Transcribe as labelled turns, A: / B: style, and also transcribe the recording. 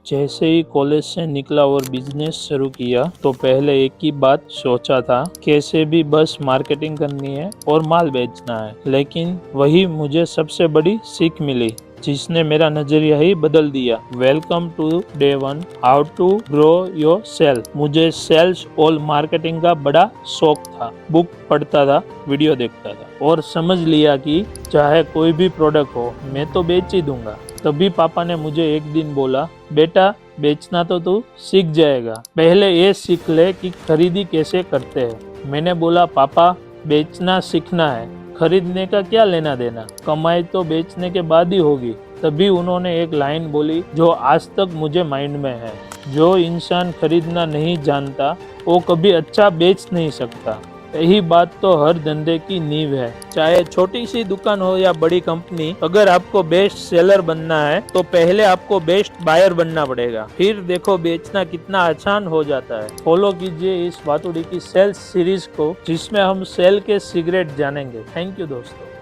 A: जैसे ही कॉलेज से निकला और बिजनेस शुरू किया तो पहले एक ही बात सोचा था, कैसे भी बस मार्केटिंग करनी है और माल बेचना है। लेकिन वही मुझे सबसे बड़ी सीख मिली जिसने मेरा नजरिया ही बदल दिया। Welcome to day 1, how to grow yourself. मुझे सेल्स और मार्केटिंग का बड़ा शौक था। बुक पढ़ता था, वीडियो देखता था और समझ लिया कि चाहे कोई भी प्रोडक्ट हो मैं तो बेच ही दूंगा। तभी पापा ने मुझे एक दिन बोला, बेटा बेचना तो तू सीख जाएगा, पहले ये सीख ले कि खरीदी कैसे करते हैं। मैंने बोला, पापा बेचना सीखना है, खरीदने का क्या लेना देना, कमाई तो बेचने के बाद ही होगी। तभी उन्होंने एक लाइन बोली जो आज तक मुझे माइंड में है, जो इंसान खरीदना नहीं जानता वो कभी अच्छा बेच नहीं सकता। यही बात तो हर धंधे की नींव है, चाहे छोटी सी दुकान हो या बड़ी कंपनी। अगर आपको बेस्ट सेलर बनना है तो पहले आपको बेस्ट बायर बनना पड़ेगा, फिर देखो बेचना कितना आसान हो जाता है। फॉलो कीजिए इस वातुड़ी की सेल्स सीरीज को, जिसमें हम सेल के सीक्रेट जानेंगे। थैंक यू दोस्तों।